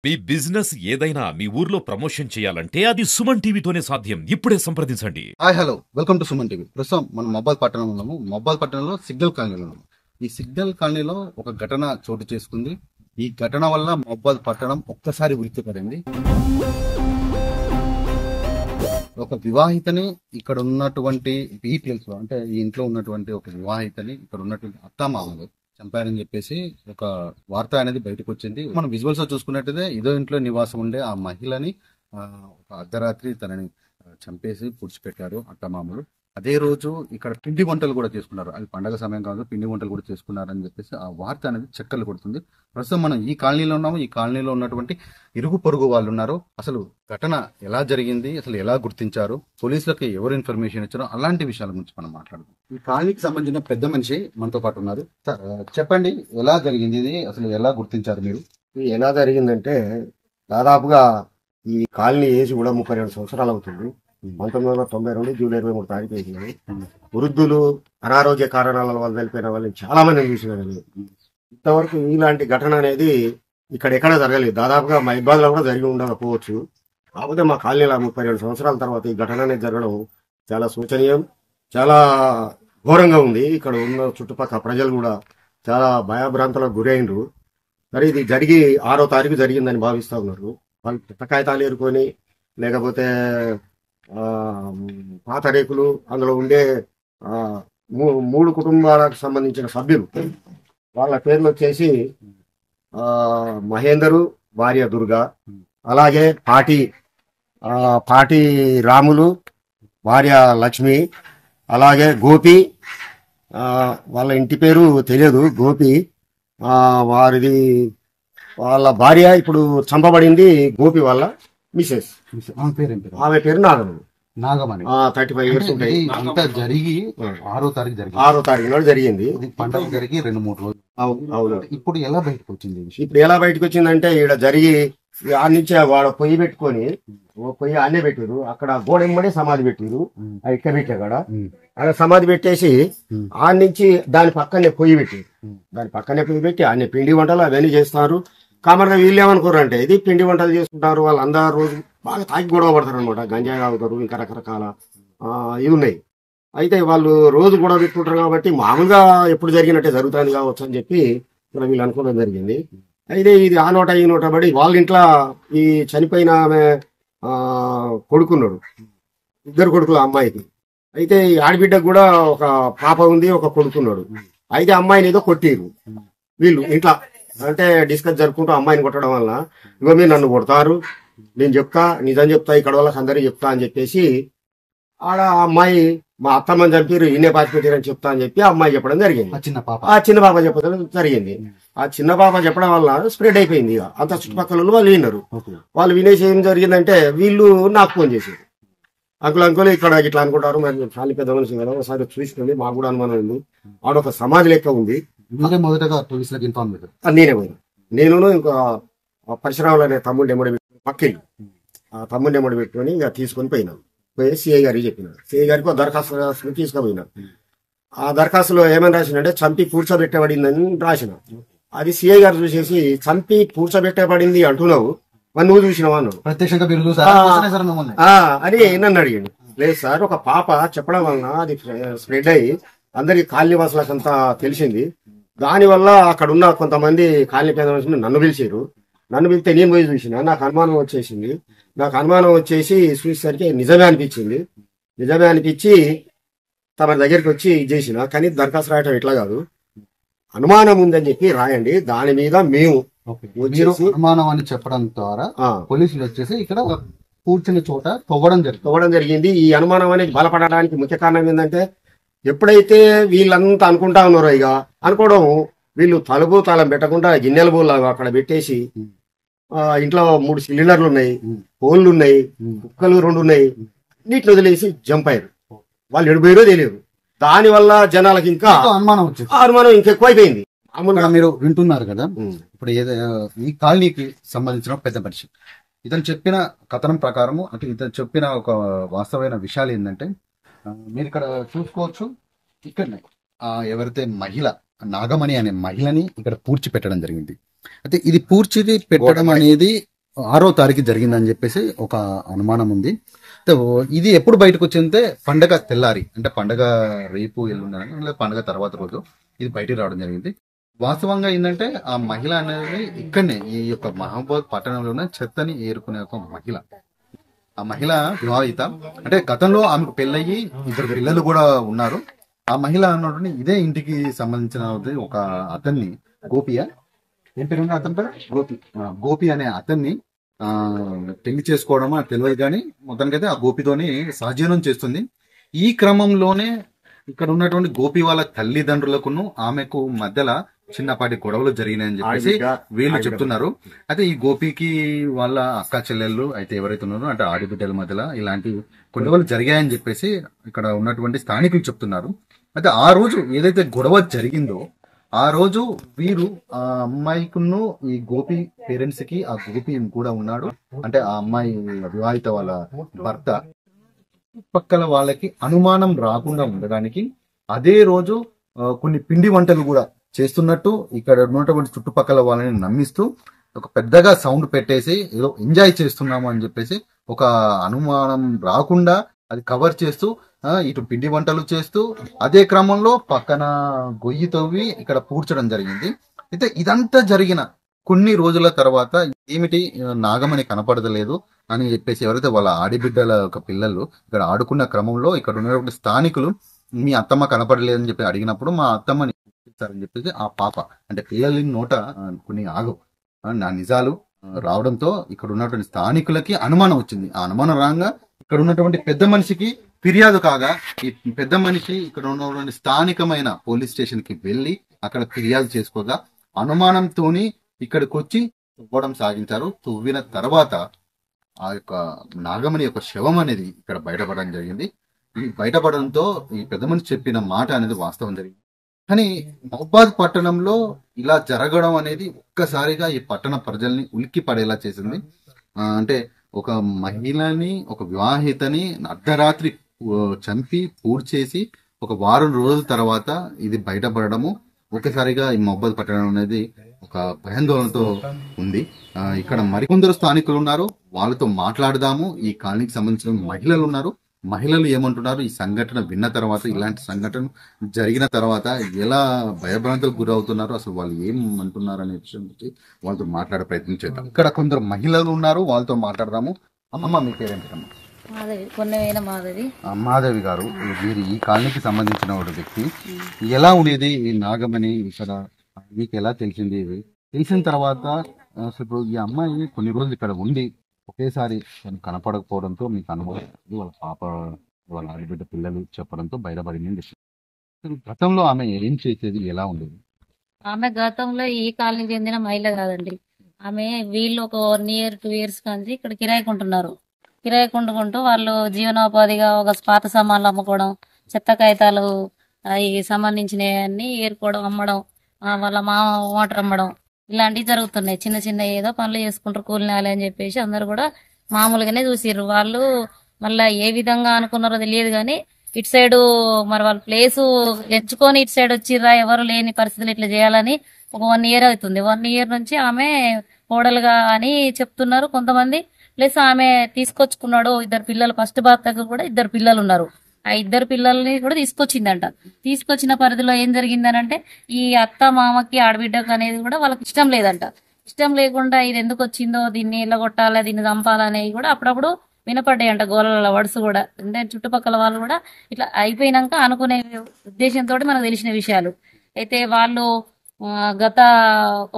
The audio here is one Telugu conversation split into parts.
మీ బిజినెస్ ఏదైనా మీ ఊర్లో ప్రమోషన్ చేయాలంటే అది సుమన్ టీవీతోనే సాధ్యం. ఇప్పుడే సంప్రదించండి. Hi hello welcome to Suman TV. ప్రస్తుతం మనం మొబైల్ పట్టణంలో ఉన్నాము. మొబైల్ పట్టణంలో సిగ్నల్ కాలనీలో ఉన్నాము. ఈ సిగ్నల్ కాలనీలో ఒక ఘటన చోటు చేసుకుంది. ఈ ఘటన వల్ల మొబైల్ పట్టణం ఒక్కసారి ఉలిక్కిపడింది. ఒక వివాహితని ఇక్కడ ఉన్నటువంటి డీటెయిల్స్ అంటే ఈ ఇంట్లో ఉన్నటువంటి ఒక వివాహితని ఇక్కడ ఉన్నటువంటి అత్తామామలు చంపారని చెప్పేసి ఒక వార్త అనేది బయటకు వచ్చింది. మనం విజువల్స్ చూసుకున్నట్టయితే ఇదో ఇంట్లో నివాసం ఉండే ఆ మహిళని ఒక అర్ధరాత్రి తనని చంపేసి పుడిచిపెట్టారు అత్తమామలు. అదే రోజు ఇక్కడ పిండి వంటలు కూడా చేసుకున్నారు. అది పండగ సమయం కాదు, పిండి వంటలు కూడా చేసుకున్నారని చెప్పేసి ఆ వార్త అనేది చక్కర్లు కొడుతుంది. ప్రస్తుతం మనం ఈ కాలనీలో ఉన్నాము. ఈ కాలనీలో ఉన్నటువంటి ఇరుగు పొరుగు వాళ్ళు ఉన్నారు. అసలు ఘటన ఎలా జరిగింది, అసలు ఎలా గుర్తించారు, పోలీసులకు ఎవరు ఇన్ఫర్మేషన్ ఇచ్చారో అలాంటి విషయాల గురించి మనం మాట్లాడుతాం. ఈ కాలనీకి సంబంధించిన పెద్ద మనిషి మనతో పాటు ఉన్నారు. సార్ చెప్పండి, ఎలా జరిగింది ఇది, అసలు ఎలా గుర్తించారు మీరు? ఇది ఎలా జరిగిందంటే దాదాపుగా ఈ కాలనీ ఏజ్ కూడా 32 సంవత్సరాలు అవుతుంది. 1992 జూలై 23 తారీఖు వేసినాయి. వృద్ధులు అనారోగ్య కారణాల వల్ల వెళ్ళిపోయిన వాళ్ళని చాలా మంది చూసినారు. ఇంతవరకు ఇలాంటి ఘటన అనేది ఇక్కడ ఎక్కడ జరగలేదు. దాదాపుగా మా ఇబ్బందులు కూడా జరిగి ఉండకపోవచ్చు. కాకపోతే మా కాలనీలో 32 సంవత్సరాల తర్వాత ఈ ఘటన అనేది జరగడం చాలా శోచనీయం, చాలా ఘోరంగా ఉంది. ఇక్కడ ఉన్న చుట్టుపక్కల ప్రజలు కూడా చాలా భయభ్రాంతులకు గురైనరు. మరి ఇది జరిగి 6వ తారీఖు జరిగిందని భావిస్తా ఉన్నారు. వాళ్ళు పెద్ద కాగితాలు ఏరుకొని లేకపోతే పాత రేకులు అందులో ఉండే 3 కుటుంబాలకు సంబంధించిన సభ్యులు వాళ్ళ పేర్లు వచ్చేసి మహేందరు, భార్య దుర్గా, అలాగే పాటి రాములు, భార్య లక్ష్మి, అలాగే గోపి, వాళ్ళ ఇంటి పేరు తెలియదు, గోపి. వాళ్ళ భార్య ఇప్పుడు చంపబడింది గోపి వాళ్ళ మిసెస్. ఆమె పేరు నాగమణి. 35 ఇయర్స్ ఉంటాయి. అంతా జరిగి 6వ తారీఖు జరిగింది. 6వ తారీఖు నాడు జరిగింది. పండుగ జరిగి 2-3 రోజులు. అవును. ఇప్పుడు ఎలా బయటకు వచ్చింది? ఇప్పుడు ఎలా బయటకు వచ్చిందంటే ఇక్కడ జరిగి ఆ నుంచి వాడు పొయ్యి పెట్టుకొని పొయ్యి ఆనే పెట్టారు. అక్కడ గోడెమ్మడే సమాధి పెట్టారు. ఇక్కడ పెట్టే అక్కడ సమాధి పెట్టేసి ఆ నుంచి దాని పక్కనే పొయ్యి పెట్టారు. దాని పక్కనే పొయ్యి పెట్టి అన్ని పిండి వంటలు అవన్నీ చేస్తారు. కామన్గా వీళ్ళు ఏమనుకోరు అంటే ఇది పిండి వంటలు చేసుకుంటారు. వాళ్ళు అందరూ రోజు బాగా తాగి గొడవ పడతారు అనమాట. గంజాయి తాగుతారు, ఇంకా రకరకాల ఇవి ఉన్నాయి. అయితే వాళ్ళు రోజు గొడవ పెట్టుకుంటారు కాబట్టి మామూలుగా ఎప్పుడు జరిగినట్టే జరుగుతుంది కావచ్చు అని చెప్పి వీళ్ళు అనుకోవడం జరిగింది. అయితే ఇది ఆ నోట ఈ నోట పడి వాళ్ళ ఇంట్లో ఈ చనిపోయిన ఆమె కొడుకున్నాడు. 2 కొడుకులు అమ్మాయికి. అయితే ఈ ఆడబిడ్డకు కూడా ఒక పాప ఉంది, ఒక కొడుకున్నాడు. అయితే అమ్మాయిని ఏదో కొట్టిరు వీళ్ళు ఇంట్లో. అంటే డిస్కస్ జరుపుకుంటూ అమ్మాయిని కొట్టడం వల్ల ఇగో మీరు నన్ను కొడతారు, నేను చెప్తా, నిజం చెప్తా, ఇక్కడ వాళ్ళకి అందరికీ చెప్తా అని చెప్పేసి ఆడ అమ్మాయి మా అత్తమ్మని చంపారు, ఈయనే పాతి పెట్టారని చెప్తా అని చెప్పి అమ్మాయి చెప్పడం జరిగింది. ఆ చిన్న పాప చెప్పడం జరిగింది. ఆ చిన్న పాప చెప్పడం వల్ల స్ప్రెడ్ అయిపోయింది. అంత చుట్టుపక్కల వాళ్ళు విన్నారు. వాళ్ళు వినేసి ఏం జరిగిందంటే వీళ్ళు నాకు ఫోన్ చేశారు. అంకుల్ ఇక్కడ ఇట్లా అనుకుంటారు, మరి ఫ్యామిలీ పెద్ద మనిషి కదా, ఒకసారి చూసుకోండి, మాకు కూడా అనుమానం ఉంది. ఆడొక సమాధి లెక్క ఉంది. మొదటగా పోలీసులకు ఇన్ఫార్మ్ చేశారు. నేనే పోయినా. నేను ఇంకా పరిశ్రమలు అనే తమ్ముడిని ఎమ్మడి పక్కెళ్ళి ఆ తమ్ముడిని ఎమ్మడి పెట్టుకొని ఇంకా తీసుకొని పోయినాను. పోయి సిఐ గారికి చెప్పినాను. సిఐ గారికి ఒక దరఖాస్తు తీసుకుపోయినా. ఆ దరఖాస్తులో ఏమని రాసిందంటే చంపి పూడ్చబెట్టబడిందని రాసిన. అది సిఐ గారు చూసేసి చంపి పూడ్చబెట్టబడింది అంటున్నావు, మరి నువ్వు చూసినావా అన్నాడు. అని నన్ను అడిగాడు. లేదు సార్, ఒక పాప చెప్పడం వలన అది స్ప్రెడ్ అయ్యి అందరికి కాలనీ వాసులకంతా తెలిసింది. దానివల్ల అక్కడ ఉన్న కొంతమంది కాలనీ పేద మనుషులు నన్ను పిలిచారు. నన్ను పిలిస్తే నేను పోయి చూసిన. నాకు అనుమానం వచ్చేసింది. నాకు అనుమానం వచ్చేసి చూసేసరికి నిజమే అనిపించింది. నిజమే అనిపించి తమ దగ్గరికి వచ్చి చేసిన. కానీ దరఖాస్తు రాయటం ఇట్లా కాదు, అనుమానం ఉందని చెప్పి రాయండి, దాని మీద మేము అనుమానం అని చెప్పడం ద్వారా పోలీసులు వచ్చేసి ఇక్కడ కూర్చున్న చోట తవ్వడం జరిగింది. ఈ అనుమానం అనేది బలపడడానికి ముఖ్య కారణం ఏంటంటే ఎప్పుడైతే వీళ్ళంతా అనుకుంటా ఉన్నారో ఇక అనుకోవడం, వీళ్ళు తలుపు తాళం పెట్టకుండా గిన్నెల బోల్ అక్కడ పెట్టేసి ఇంట్లో 3 సిలిండర్లు ఉన్నాయి, ఫోన్లు ఉన్నాయి, కుక్కలు 2 ఉన్నాయి, నీటిని వదిలేసి జంప్ అయ్యారు. వాళ్ళు ఎడిపోయారో తెలియదు. దాని వల్ల జనాలకు ఇంకా అనుమానం ఇంకెక్కువైపోయింది. మీరు వింటున్నారు కదా, ఇప్పుడు ఈ కాలనీకి సంబంధించిన పెద్ద మనిషి ఇతను చెప్పిన కథనం ప్రకారము, అంటే ఇతను చెప్పిన ఒక వాస్తవమైన విషయాలు ఏంటంటే, మీరు ఇక్కడ చూసుకోవచ్చు, ఇక్కడనే ఎవరైతే మహిళ నాగమణి అనే మహిళని ఇక్కడ పూడ్చి పెట్టడం జరిగింది. అయితే ఇది పూడ్చిది పెట్టడం అనేది 6వ తారీఖు జరిగిందని చెప్పేసి ఒక అనుమానం ఉంది. అయితే ఇది ఎప్పుడు బయటకు వచ్చిందంటే పండగ తెల్లారి, అంటే పండగ రేపు ఎల్లుండని లేదా పండగ తర్వాత రోజు ఇది బయటికి రావడం జరిగింది. వాస్తవంగా ఏంటంటే ఆ మహిళ అనేది ఇక్కడనే ఈ యొక్క మహబూబాబాద్ పట్టణంలోనే చెత్తని ఏరుకునే ఒక మహిళ. ఆ మహిళ వివాహిత, అంటే గతంలో ఆమెకు పెళ్ళయి 2 పిల్లలు కూడా ఉన్నారు. ఆ మహిళ అన్నటువంటి ఇదే ఇంటికి సంబంధించిన ఒక అతన్ని, గోపియా ఏం పేరు ఉంది అతని పేరు, గోపి అనే అతన్ని పెళ్లి చేసుకోవడమో తెలియదు, కానీ మొత్తానికైతే ఆ గోపితోని సహజీవనం చేస్తుంది. ఈ క్రమంలోనే ఇక్కడ ఉన్నటువంటి గోపి వాళ్ళ తల్లిదండ్రులకును ఆమెకు మధ్యలో చిన్నపాటి గొడవలు జరిగినాయని చెప్పేసి వీళ్ళు చెప్తున్నారు. అయితే ఈ గోపికి వాళ్ళ అక్క చెల్లెళ్ళు అయితే ఎవరైతే ఉన్నారో అంటే ఆడిబిడ్డల మధ్యలో ఇలాంటి గొడవలు జరిగాయని చెప్పేసి ఇక్కడ ఉన్నటువంటి స్థానికులు చెప్తున్నారు. అయితే ఆ రోజు ఏదైతే గొడవ జరిగిందో ఆ రోజు వీరు ఆ అమ్మాయికును ఈ గోపి పేరెంట్స్ కి ఆ గోపి కూడా ఉన్నాడు, అంటే ఆ అమ్మాయి వివాహిత వాళ్ళ భర్త, పక్కల వాళ్ళకి అనుమానం రాకుండా ఉండడానికి అదే రోజు కొన్ని పిండి వంటలు కూడా చేస్తున్నట్టు ఇక్కడ ఉన్నటువంటి చుట్టుపక్కల వాళ్ళని నమ్మిస్తూ ఒక పెద్దగా సౌండ్ పెట్టేసి ఏదో ఎంజాయ్ చేస్తున్నాము అని చెప్పేసి ఒక అనుమానం రాకుండా అది కవర్ చేస్తూ ఇటు పిండి వంటలు చేస్తూ అదే క్రమంలో పక్కన గొయ్యి తవ్వి ఇక్కడ పూడ్చడం జరిగింది. అయితే ఇదంతా జరిగిన కొన్ని రోజుల తర్వాత ఏమిటి నాగమణి కనపడలేదు అని చెప్పేసి ఎవరైతే వాళ్ళ ఆడిబిడ్డల యొక్క పిల్లలు ఇక్కడ ఆడుకున్న క్రమంలో ఇక్కడ ఉన్నటువంటి స్థానికులు మీ అత్తమ్మ కనపడలేదని చెప్పి అడిగినప్పుడు మా అత్తమ్మని అని చెప్పేసి ఆ పాప అంటే పిల్లల నోట కొన్ని ఆగవు నా నిజాలు రావడంతో ఇక్కడ ఉన్నటువంటి స్థానికులకి అనుమానం వచ్చింది. ఆ అనుమానం రాగా ఇక్కడ ఉన్నటువంటి పెద్ద మనిషికి ఫిర్యాదు కాగా ఈ పెద్ద మనిషి ఇక్కడ ఉన్నటువంటి స్థానికమైన పోలీస్ స్టేషన్ కి వెళ్లి అక్కడ ఫిర్యాదు చేసుకోగా అనుమానంతోని ఇక్కడికి వచ్చి తువ్వడం సాగించారు. తువ్విన తర్వాత ఆ యొక్క నాగమణి యొక్క శవం అనేది ఇక్కడ బయటపడడం జరిగింది. ఈ బయటపడడంతో ఈ పెద్ద మనిషి చెప్పిన మాట అనేది వాస్తవం జరిగింది. కానీ మహబూబాబాద్ పట్టణంలో ఇలా జరగడం అనేది ఒక్కసారిగా ఈ పట్టణ ప్రజల్ని ఉలిక్కి పడేలా చేసింది. అంటే ఒక మహిళని, ఒక వివాహితని అర్ధరాత్రి చంపి పూడ్చేసి ఒక వారం రోజుల తర్వాత ఇది బయటపడడము ఒక్కసారిగా ఈ మహబూబాబాద్ పట్టణం అనేది ఒక భయాందోళనతో ఉంది. ఇక్కడ మరికొందరు స్థానికులు ఉన్నారు, వాళ్ళతో మాట్లాడదాము. ఈ కాలనీకి సంబంధించిన మహిళలు ఉన్నారు, మహిళలు ఏమంటున్నారు, ఈ సంఘటన విన్న తర్వాత, ఇలాంటి సంఘటన జరిగిన తర్వాత ఎలా భయభ్రాంతులకు గురవుతున్నారు, అసలు వాళ్ళు ఏం అంటున్నారు అనే విషయం గురించి వాళ్ళతో మాట్లాడే ప్రయత్నం చేద్దాం. ఇక్కడ కొందరు మహిళలు ఉన్నారు, వాళ్ళతో మాట్లాడదాము. అమ్మమ్మ మీ పేరేంటమ్మా? మాధవి గారు, మీరు ఈ కాలనీకి సంబంధించిన ఒక వ్యక్తి. ఎలా ఉండేది ఈ నాగమణి ఇక్కడ మీకు ఎలా తెలిసింది? ఇది తెలిసిన తర్వాత అసలు ఇప్పుడు ఈ అమ్మాయి కొన్ని రోజులు ఇక్కడ ఉండి ఒకేసారి కనపడకపోవడంతో మీకు అనుభవం, వాళ్ళ పాప వాళ్ళ ఆడబిడ్డ పిల్లలు చెప్పడంతో బయటపడింది. గతంలో ఆమె ఏం చేసేది, ఎలా ఉండేది? ఆమె గతంలో ఈ కాలనీకి చెందిన మహిళ కాదండి. ఆమె వీళ్ళు ఒక 1 year 2 years కానీ ఇక్కడ కిరాయి కొంటున్నారు. కిరాయి కొంటుకుంటూ వాళ్ళు జీవనోపాధిగా ఒక పాత సామాన్లు అమ్ముకోవడం, చెత్త కాగితాలు అవి సంబంధించినవన్నీ ఏరుకోవడం, అమ్మడం, వాళ్ళ వాటర్ అమ్మడం ఇలాంటివి జరుగుతున్నాయి. చిన్న చిన్న ఏదో పనులు చేసుకుంటారు కూలినాలి అని చెప్పేసి అందరు కూడా మామూలుగానే చూసిర్రు. వాళ్ళు మళ్ళీ ఏ విధంగా అనుకున్నారో తెలియదు కానీ ఇటు సైడు మరి వాళ్ళ ప్లేసు ఎంచుకొని ఇటు సైడ్ వచ్చిర్రా, ఎవరు లేని పరిస్థితులు ఇట్లా చేయాలని ఒక 1 year అవుతుంది. 1 year నుంచి ఆమె కోడలుగా అని చెప్తున్నారు కొంతమంది. ప్లస్ ఆమె తీసుకొచ్చుకున్నాడు 2 పిల్లలు, ఫస్ట్ భర్తకు కూడా 2 పిల్లలు ఉన్నారు. ఆ 2 పిల్లల్ని కూడా తీసుకొచ్చిందంట. తీసుకొచ్చిన పరిధిలో ఏం జరిగిందనంటే ఈ అత్త మామకి ఆడబిడ్డకు అనేది కూడా వాళ్ళకి ఇష్టం లేదంట. ఇష్టం లేకుండా ఇది ఎందుకు వచ్చిందో, దీన్ని ఎల్లగొట్టాలి, దీన్ని చంపాలనేవి కూడా అప్పుడప్పుడు వినపడ్డాయంట గోళ్ళ వడుసు కూడా. అంటే చుట్టుపక్కల వాళ్ళు కూడా ఇట్లా అయిపోయినాక అనుకునే ఉద్దేశంతో మనకు తెలిసిన విషయాలు. అయితే వాళ్ళు గత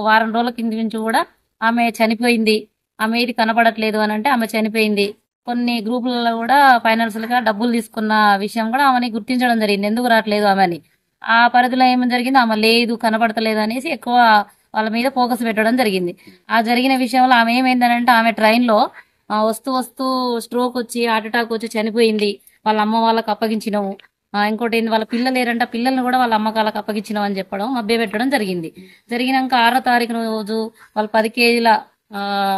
1 వారం రోజుల కింద నుంచి కూడా ఆమె చనిపోయింది, ఆమె ఇది కనపడట్లేదు అని అంటే ఆమె చనిపోయింది. కొన్ని గ్రూపులలో కూడా ఫైనాన్షియల్ గా డబ్బులు తీసుకున్న విషయం కూడా ఆమెని గుర్తించడం జరిగింది, ఎందుకు రావట్లేదు ఆమె అని. ఆ పరిధిలో ఏమని జరిగింది, ఆమె లేదు కనపడతలేదు అనేసి ఎక్కువ వాళ్ళ మీద ఫోకస్ పెట్టడం జరిగింది. ఆ జరిగిన విషయంలో ఆమె ఏమైందనంటే ఆమె ట్రైన్లో వస్తూ వస్తూ స్ట్రోక్ వచ్చి హార్ట్ అటాక్ వచ్చి చనిపోయింది. వాళ్ళ అమ్మ వాళ్ళకి అప్పగించినాము. ఇంకోటి ఏంది, వాళ్ళ పిల్లలు లేరంట, పిల్లల్ని కూడా వాళ్ళ అమ్మకాలకు అప్పగించినాం అని చెప్పడం, మభ్య పెట్టడం జరిగింది. జరిగినాక 6వ తారీఖు రోజు వాళ్ళు 10 కేజీల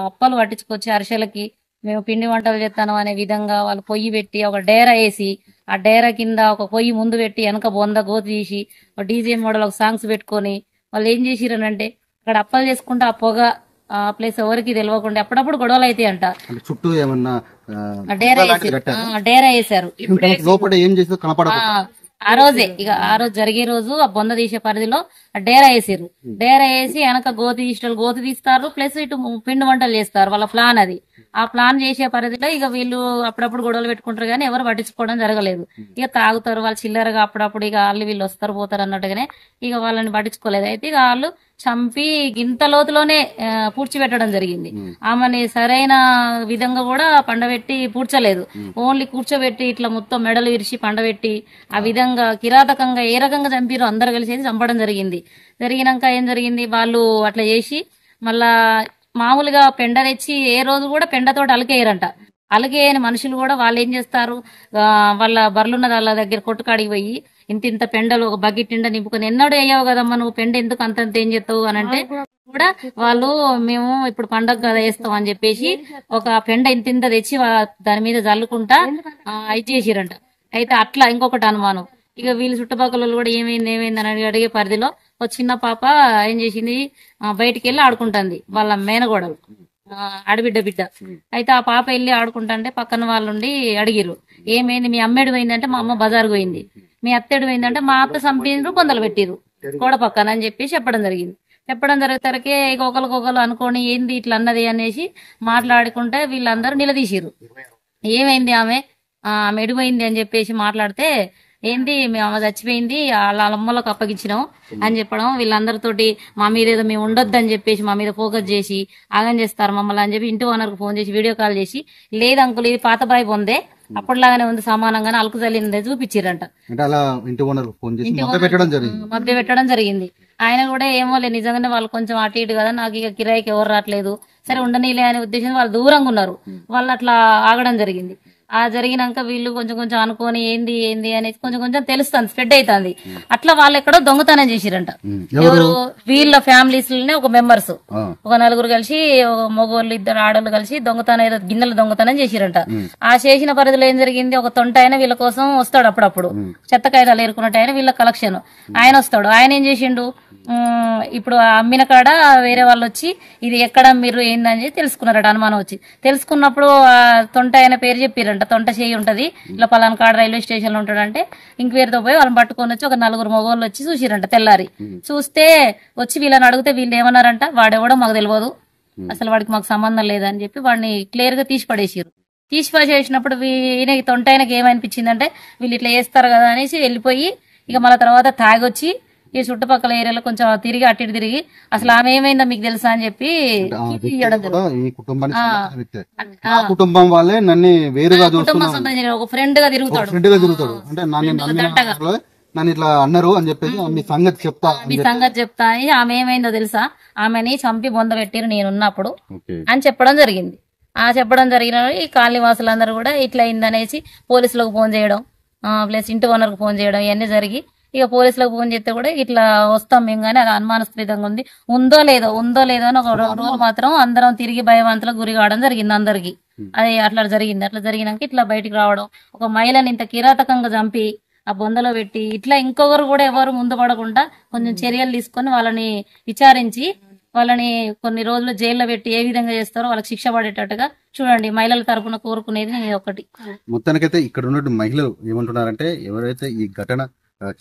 అప్పలు పట్టించుకొచ్చి అరిసెలకి మేము పిండి వంటలు చేస్తాను అనే విధంగా వాళ్ళు పొయ్యి పెట్టి ఒక డేరా వేసి ఆ డేరా కింద ఒక పొయ్యి ముందు పెట్టి వెనక బొంద గోతి తీసి ఒక డీజే మోడల్ ఒక సాంగ్స్ పెట్టుకొని వాళ్ళు ఏం చేసిరనంటే అక్కడ అప్పలు చేసుకుంటే ఆ పొగ ఆ ప్లేస్ ఎవరికి తెలియకుండా అప్పుడప్పుడు గొడవలు అయితే అంట. అంటే చుట్టూ ఏమన్నా డేరా వేసారు. లోపల ఏం చేస్తే కనపడదు. ఆ రోజే ఇక ఆ రోజు జరిగే రోజు ఆ బొంద తీసే పరిధిలో డేరా వేసారు. డేరా వేసి వెనక గోతి తీస్తారు, ప్లస్ ఇటు పిండి వంటలు చేస్తారు. వాళ్ళ ప్లాన్ అది. ఆ ప్లాన్ చేసే పరిధిలో ఇక వీళ్ళు అప్పుడప్పుడు గొడవలు పెట్టుకుంటారు కానీ ఎవరు పట్టించుకోవడం జరగలేదు. ఇక తాగుతారు వాళ్ళు చిల్లరగా, అప్పుడప్పుడు ఇక వాళ్ళు వీళ్ళు వస్తారు పోతారు అన్నట్టుగానే ఇక వాళ్ళని పట్టించుకోలేదు. అయితే ఇక వాళ్ళు చంపి గింత లోతులోనే పూడ్చిపెట్టడం జరిగింది. ఆమెని సరైన విధంగా కూడా పండబెట్టి పూడ్చలేదు. ఓన్లీ కూర్చోబెట్టి ఇట్లా మొత్తం మెడలు విరిచి పండబెట్టి ఆ విధంగా కిరాతకంగా ఏ రకంగా చంపిరో అందరు కలిసి చంపడం జరిగింది. జరిగినాక ఏం జరిగింది, వాళ్ళు అట్లా చేసి మళ్ళా మామూలుగా పెండ తెచ్చి ఏ రోజు కూడా పెండతోటి అలకేయరంట. అలకేయని మనుషులు కూడా వాళ్ళు ఏం చేస్తారు, వాళ్ళ బర్లున్న వాళ్ళ దగ్గర కొట్టుకాడికి పోయి ఇంత పెండలు ఒక బకెట్ నిండా నింపుకొని ఎన్నడూ అయ్యావు కదమ్మా నువ్వు పెండ ఎందుకు అంతంత ఏం చేస్తావు అని అంటే కూడా వాళ్ళు మేము ఇప్పుడు పండగ కదా వేస్తాం అని చెప్పేసి ఒక పెండ ఇంత తెచ్చి దాని మీద జల్లుకుంటా ఇది చేసిరంట. అయితే అట్లా ఇంకొకటి అనుమానం, ఇక వీళ్ళు చుట్టుపక్కల కూడా ఏమైంది అని అడిగే పరిధిలో ఒక చిన్న పాప ఏం చేసింది, బయటికి వెళ్ళి ఆడుకుంటుంది వాళ్ళ మేనగోడలు ఆడబిడ్డ బిడ్డ. అయితే ఆ పాప వెళ్ళి ఆడుకుంటుంటే పక్కన వాళ్ళుండి అడిగిరు, ఏమైంది మీ అమ్మేడు పోయిందంటే మా అమ్మ బజారు పోయింది, మీ అత్తేడు పోయిందంటే మా అత్త చంపినరు బొందలు పెట్టిరు గోడ పక్కన అని చెప్పి చెప్పడం జరిగింది. చెప్పడం జరిగేసరికి ఇక ఒకరికొకరు అనుకోని ఏంది ఇట్లా అన్నది అనేసి మాట్లాడుకుంటే వీళ్ళందరూ నిలదీసిరు. ఏమైంది ఆమె ఎడిపోయింది అని చెప్పేసి మాట్లాడితే ఏంటి మీ అమ్మ చచ్చిపోయింది వాళ్ళ అమ్మలకు అప్పగించినాం అని చెప్పడం, వీళ్ళందరితోటి మా మీద ఏదో మేము ఉండొద్దు అని చెప్పేసి మా మీద ఫోకస్ చేసి ఆగం చేస్తారు మమ్మల్ని అని చెప్పి ఇంటి ఓనర్కి ఫోన్ చేసి వీడియో కాల్ చేసి, లేదు అంకుల్ ఇది పాత బాయి పొందే అప్పటిలాగానే ఉంది సమానంగానే అలుకు చల్లిందే చూపించారంట. మధ్య పెట్టడం జరిగింది. ఆయన కూడా ఏమో లే నిజంగానే వాళ్ళు కొంచెం అటు ఇటు కదా, నాకు ఇక కిరాయికి ఎవరు రావట్లేదు సరే ఉండనీలే అనే ఉద్దేశం వాళ్ళు దూరంగా ఉన్నారు, వాళ్ళు అట్లా ఆగడం జరిగింది. ఆ జరిగినాక వీళ్ళు కొంచెం కొంచెం అనుకోని ఏంది అనేది కొంచెం కొంచెం తెలుస్తుంది, స్ప్రెడ్ అవుతుంది. అట్లా వాళ్ళు ఎక్కడో దొంగతనం చేసిరంట. ఎవరు వీళ్ళ ఫ్యామిలీస్ లోనే ఒక మెంబర్స్ ఒక నలుగురు కలిసి మగోళ్ళు ఇద్దరు ఆడోళ్ళు కలిసి దొంగతనం ఏదో గిన్నెలు దొంగతనం చేసిరంట. ఆ చేసిన పరిధిలో ఏం జరిగింది, ఒక తొంట ఆయన వీళ్ళ కోసం వస్తాడు అప్పుడప్పుడు చెత్త కాయలు ఏరుకున్నట్టు ఆయన వీళ్ళ కలెక్షన్ ఆయన వస్తాడు. ఆయన ఏం చేసిండు, ఇప్పుడు అమ్మిన కాడ వేరే వాళ్ళు వచ్చి ఇది ఎక్కడ మీరు ఏందని తెలుసుకున్నారట. అనుమానం వచ్చి తెలుసుకున్నప్పుడు ఆ తొంట ఆయన పేరు చెప్పారంట, తొంట చేయి ఉంటది ఇలా పలానా కాడ రైల్వే స్టేషన్ లో ఉంటాడంటే ఇంక్వైరీతో పోయి వాళ్ళని పట్టుకొని వచ్చి ఒక నలుగురు మగవాళ్ళు వచ్చి చూసిరంట. తెల్లారి చూస్తే వచ్చి వీళ్ళని అడిగితే వీళ్ళు ఏమన్నారంట, వాడెవడో మాకు తెలియదు అసలు వాడికి మాకు సంబంధం లేదని చెప్పి వాడిని క్లియర్ గా తీసి పడేసారు. తీసి పడేసినప్పుడు ఈయన తొంట ఆయనకి ఏమనిపించిందంటే వీళ్ళు ఇట్లా చేస్తారు కదా అనేసి వెళ్ళిపోయి ఇక మళ్ళీ తర్వాత తాగొచ్చి ఈ చుట్టుపక్కల ఏరియాలో కొంచెం తిరిగి అటు ఇటు తిరిగి అసలు ఆమె ఏమైందో మీకు తెలుసా అని చెప్పి కుటుంబం వాళ్ళే నన్ను వేరుగా ఒక ఫ్రెండ్ గా తిరుగుతాడు అంటే నన్ను ఇట్లా అన్నారు అని చెప్పేసి మీ సంగతి చెప్తా అని ఆమె ఏమైందో తెలుసా, ఆమెని చంపి బొంద పెట్టిరు నేనున్నప్పుడు అని చెప్పడం జరిగింది. ఆ చెప్పడం జరిగిన ఈ కాలనీ వాసులందరూ కూడా ఇట్లా అయిందనేసి పోలీసులకు ఫోన్ చేయడం ప్లస్ ఇంటి ఓనర్కి ఫోన్ చేయడం ఇవన్నీ జరిగి ఇక పోలీసులకు ఫోన్ చేస్తే కూడా ఇట్లా వస్తాం మేము కానీ అది అనుమానాస్పదంగా ఉంది, ఉందో లేదో అని ఒక రోజు మాత్రం అందరం తిరిగి భయవంతులకు గురి కావడం జరిగింది అందరికి. అది అట్లా జరిగింది. అట్లా జరిగినాక ఇట్లా బయటికి రావడం, ఒక మహిళని ఇంత కిరాతకంగా చంపి ఆ బొందలో పెట్టి ఇట్లా ఇంకొకరు కూడా ఎవరు ముందు పడకుండా కొంచెం చర్యలు తీసుకొని వాళ్ళని విచారించి వాళ్ళని కొన్ని రోజులు జైల్లో పెట్టి ఏ విధంగా చేస్తారో వాళ్ళకి శిక్ష పడేటట్టుగా చూడండి. మహిళల తరపున కోరుకునేది ఒకటి. మొత్తానికైతే ఇక్కడ ఉన్న మహిళలు ఏమంటున్నారంటే ఎవరైతే ఈ ఘటన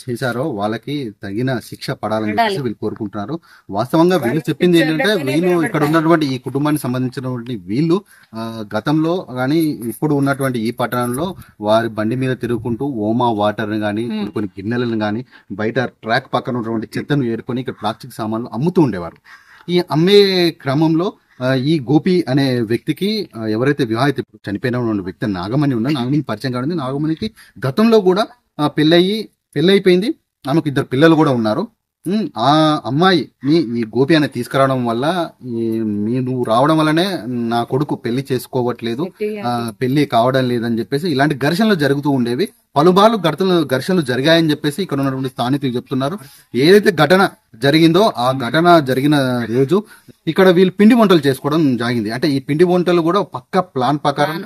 చేశారో వాళ్ళకి తగిన శిక్ష పడాలని చెప్పేసి వీళ్ళు కోరుకుంటున్నారు. వాస్తవంగా వీళ్ళు చెప్పింది ఏంటంటే వీళ్ళు ఇక్కడ ఉన్నటువంటి ఈ కుటుంబానికి సంబంధించినటువంటి వీళ్ళు గతంలో గాని ఇప్పుడు ఉన్నటువంటి ఈ పట్టణంలో వారి బండి మీద తిరుగుకుంటూ ఓమా వాటర్ ని గానీ కొన్ని గిన్నెలను గానీ బయట ట్రాక్ పక్కన ఉన్నటువంటి చెత్తను ఏరుకొని ఇక్కడ ప్లాస్టిక్ సామాన్లు అమ్ముతూ ఉండేవారు. ఈ అమ్మే క్రమంలో ఈ గోపి అనే వ్యక్తికి ఎవరైతే వివాహిత చనిపోయిన వ్యక్తి నాగమణి ఉన్నా నాగమణి పరిచయం కావడం, నాగమణికి గతంలో కూడా పెళ్ళైపోయింది, ఆమెకు 2 పిల్లలు కూడా ఉన్నారు. ఆ అమ్మాయిని ఈ గోపి అనే తీసుకురావడం వల్ల నువ్వు రావడం వల్లనే నా కొడుకు పెళ్లి చేసుకోవట్లేదు, పెళ్లి కావడం లేదని చెప్పేసి ఇలాంటి ఘర్షణలు జరుగుతూ ఉండేవి. పలుబార్లు ఘర్షణలు జరిగాయని చెప్పేసి ఇక్కడ ఉన్నటువంటి స్థానికులు చెప్తున్నారు. ఏదైతే ఘటన జరిగిందో ఆ ఘటన జరిగిన రోజు ఇక్కడ వీళ్ళు పిండి వంటలు చేసుకోవడం జరిగింది. అంటే ఈ పిండి వంటలు కూడా పక్క ప్లాన్ ప్రకారం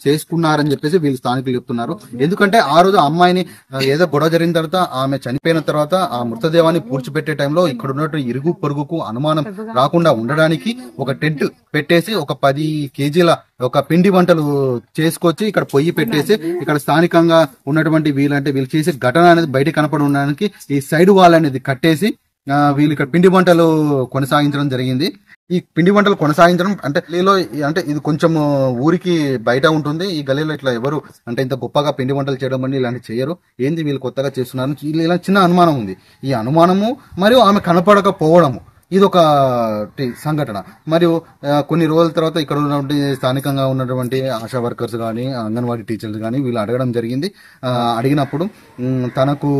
చేసుకున్నారని చెప్పేసి వీళ్ళు స్థానికులు చెప్తున్నారు. ఎందుకంటే ఆ రోజు అమ్మాయిని ఏదో గొడవ జరిగిన తర్వాత ఆమె చనిపోయిన తర్వాత ఆ మృతదేవాన్ని పూడ్చిపెట్టే టైంలో ఇక్కడ ఉన్నట్టు ఇరుగు పొరుగుకు అనుమానం రాకుండా ఉండడానికి ఒక టెంట్ పెట్టేసి ఒక 10 కేజీల ఒక పిండి వంటలు చేసుకొచ్చి ఇక్కడ పొయ్యి పెట్టేసి ఇక్కడ స్థానికంగా ఉన్నటువంటి వీళ్ళు చేసే ఘటన అనేది బయట కనపడి ఉండడానికి ఈ సైడ్ వాల్ అనేది కట్టేసి వీళ్ళు ఇక్కడ పిండి వంటలు కొనసాగించడం జరిగింది. ఈ పిండి వంటలు కొనసాగించడం అంటే అంటే ఇది కొంచెం ఊరికి బయట ఉంటుంది. ఈ గలీలో ఇట్లా ఎవరు అంటే ఇంత గొప్పగా పిండి వంటలు చేయడం అని ఇలాంటివి చేయరు. ఏంది వీళ్ళు కొత్తగా చేస్తున్నారు, ఇలా చిన్న అనుమానం ఉంది. ఈ అనుమానము మరియు ఆమె కనపడకపోవడము ఇదొక సంఘటన. మరియు కొన్ని రోజుల తర్వాత ఇక్కడ ఉన్నటువంటి స్థానికంగా ఉన్నటువంటి ఆశా వర్కర్స్ కానీ అంగన్వాడీ టీచర్స్ కానీ వీళ్ళు అడగడం జరిగింది. అడిగినప్పుడు తనకు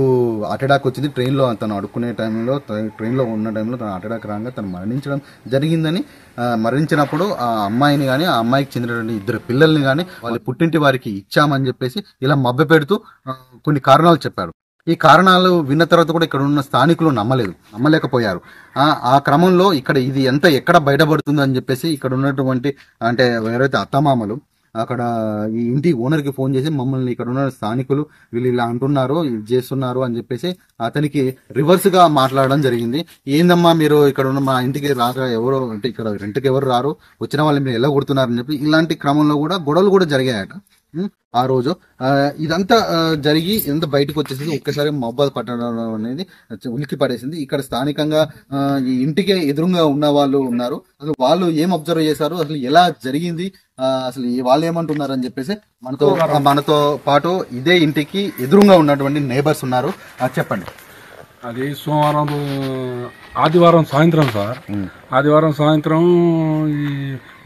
అటాక్ వచ్చింది ట్రైన్లో, తను అడుక్కునే టైంలో ట్రైన్లో ఉన్న టైంలో తను అటాక్ రాగా తను మరణించడం జరిగిందని, మరణించినప్పుడు ఆ అమ్మాయిని కానీ ఆ అమ్మాయికి చెందినటువంటి 2 పిల్లల్ని కానీ వాళ్ళ పుట్టింటి వారికి ఇచ్చామని చెప్పేసి ఇలా మభ్య పెడుతూ కొన్ని కారణాలు చెప్పాడు. ఈ కారణాలు విన్న తర్వాత కూడా ఇక్కడ ఉన్న స్థానికులు నమ్మలేకపోయారు. ఆ క్రమంలో ఇక్కడ ఇది ఎక్కడ బయటపడుతుంది అని చెప్పేసి ఇక్కడ ఉన్నటువంటి అంటే ఎవరైతే అత్తమామలు అక్కడ ఈ ఇంటి ఓనర్కి ఫోన్ చేసి మమ్మల్ని ఇక్కడ ఉన్న స్థానికులు వీళ్ళు ఇలా అంటున్నారు, ఇది చేస్తున్నారు అని చెప్పేసి అతనికి రివర్స్ గా మాట్లాడడం జరిగింది. ఏందమ్మా మీరు ఇక్కడ ఉన్న మా ఇంటికి రాక ఎవరో అంటే ఇక్కడ రెంట్కి ఎవరు రారు, వచ్చిన వాళ్ళు మీరు ఎలా కొడుతున్నారని చెప్పి ఇలాంటి క్రమంలో కూడా గొడవలు కూడా జరిగాయట. ఆ రోజు ఇదంతా జరిగి ఇదంతా బయటకు వచ్చేసి ఒక్కసారి మహబాద్ పట్టణం అనేది ఉలికి పడేసింది. ఇక్కడ స్థానికంగా ఈ ఇంటికి ఎదురుగా ఉన్న వాళ్ళు ఉన్నారు. అసలు వాళ్ళు ఏం అబ్జర్వ్ చేశారు, అసలు ఎలా జరిగింది, అసలు వాళ్ళు ఏమంటున్నారు అని చెప్పేసి మనతో పాటు ఇదే ఇంటికి ఎదురుగా ఉన్నటువంటి నేబర్స్ ఉన్నారు. చెప్పండి. అది ఆదివారం సాయంత్రం సార్. ఆదివారం సాయంత్రం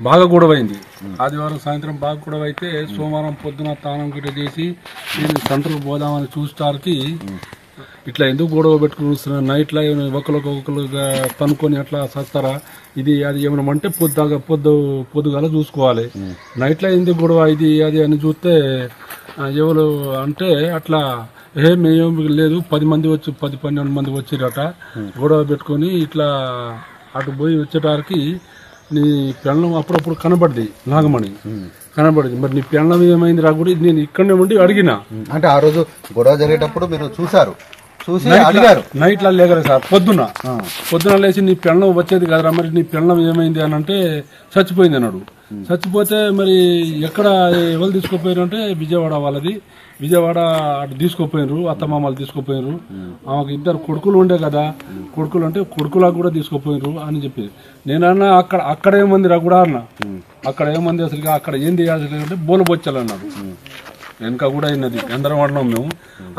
బాగా గొడవైంది. ఆదివారం సాయంత్రం బాగా గొడవ అయితే సోమవారం పొద్దున తానం గిట్ట చేసి సెంటర్కి పోదామని చూస్తానికి ఇట్లా ఎందుకు గొడవ పెట్టుకుని చూస్తున్నారు, నైట్లో ఒకరికొకరుగా తనుకొని అట్లా చేస్తారా, ఇది అది ఏమైనా అంటే పొద్దుగాల చూసుకోవాలి, నైట్లో ఎందుకు గొడవ ఇది అది అని చూస్తే ఎవరు అంటే అట్లా మేం లేదు 10 మంది వచ్చి 10-12 మంది వచ్చిరట గొడవ పెట్టుకొని ఇట్లా అటు పోయి వచ్చేటానికి నీ పెళ్ళం అప్పుడప్పుడు కనబడింది, నాగమణి కనబడింది. మరి నీ పెళ్ళం ఏమైంది రా కూడా నేను ఇక్కడనే ఉండి అడిగిన. అంటే ఆ రోజు గొడవ జరిగేటప్పుడు మీరు చూసి అడిగారు? నైట్లో లేగరు సార్. పొద్దున లేచి నీ పెళ్ళం వచ్చేది కదరా, మరి నీ పెళ్ళం ఏమైంది అని అంటే చచ్చిపోయింది అన్నాడు. చచ్చిపోతే మరి ఎక్కడ ఎవరు తీసుకుపోయారు అంటే విజయవాడ వాళ్ళది, విజయవాడ అటు తీసుకుపోయినరు, అత్తమామలు తీసుకుపోయినరు. ఆమెకు 2 కొడుకులు ఉండే కదా, కొడుకులు అంటే కొడుకులకు కూడా తీసుకుపోయినరు అని చెప్పి నేనన్నా అక్కడ ఏమంది రా కూడా అన్నా. అక్కడ ఏమంది అసలు అక్కడ ఏంది అంటే బోలబొచ్చలు అన్నారు. వెనక కూడా అయినది ఎందరం వాడినాం మేము.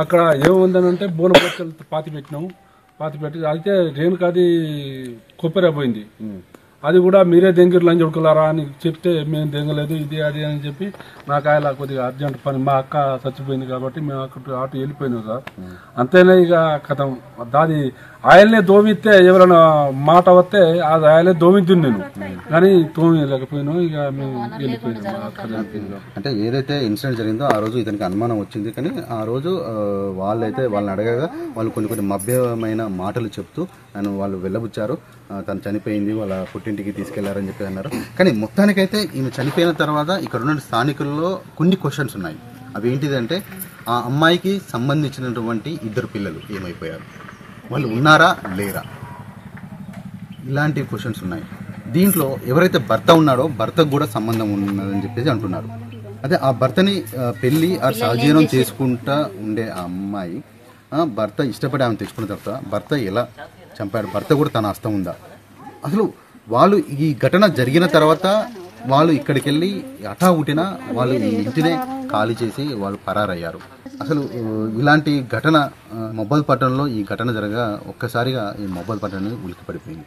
అక్కడ ఏముందని అంటే బోలబొచ్చలు పాతి పెట్టి అయితే రేణుకాది కొబ్బరి పోయింది. అది కూడా మీరే దెంగిర్లు అని చెడుకులారా అని చెప్తే మేము దెంగలేదు ఇది అది అని చెప్పి నాకు ఆయన కొద్దిగా అర్జెంట్ పని, మా అక్క చచ్చిపోయింది కాబట్టి మేము అటు వెళ్ళిపోయినాం సార్. అంతేనా ఇక కథం. దాది ఆయల్నే దోమిస్తే ఎవరైనా మాట వస్తే అది ఆయలే దోమిద్దును నేను, కానీ తోమిలేకపోయినాం. ఇక మేము వెళ్ళిపోయినాం. అంటే ఏదైతే ఇన్సిడెంట్ జరిగిందో ఆ రోజు ఇతనికి అనుమానం వచ్చింది, కానీ ఆ రోజు వాళ్ళని అడగగా వాళ్ళు కొన్ని మభ్యమైన మాటలు చెప్తూ వాళ్ళు వెళ్ళబుచ్చారు. తను చనిపోయింది, వాళ్ళ పుట్టింటికి తీసుకెళ్లారని చెప్పి అన్నారు. కానీ మొత్తానికైతే ఈమె చనిపోయిన తర్వాత ఇక్కడ ఉన్న స్థానికుల్లో కొన్ని క్వశ్చన్స్ ఉన్నాయి. అవి ఏంటిదంటే ఆ అమ్మాయికి సంబంధించినటువంటి 2 పిల్లలు ఏమైపోయారు, వాళ్ళు ఉన్నారా లేరా, ఇలాంటి క్వశ్చన్స్ ఉన్నాయి. దీంట్లో ఎవరైతే భర్త ఉన్నాడో భర్తకు కూడా సంబంధం ఉన్నదని చెప్పేసి అంటున్నారు. అదే ఆ భర్తని పెళ్లి సహజీవనం చేసుకుంటా ఉండే ఆ అమ్మాయి భర్త ఇష్టపడి ఆమె తెచ్చుకున్న తర్వాత భర్త ఎలా చంపాడు, భర్త కూడా తన హస్తం ఉందా, అసలు వాళ్ళు ఈ ఘటన జరిగిన తర్వాత వాళ్ళు ఇక్కడికి వెళ్ళి హఠాహుటిన వాళ్ళు ఈ ఇంటినే ఖాళీ చేసి వాళ్ళు పరారయ్యారు. అసలు ఇలాంటి ఘటన మహబాద్ పట్టణంలో ఈ ఘటన జరగా ఒక్కసారిగా ఈ మహబాద్ పట్టణం ఉలికి పడిపోయింది.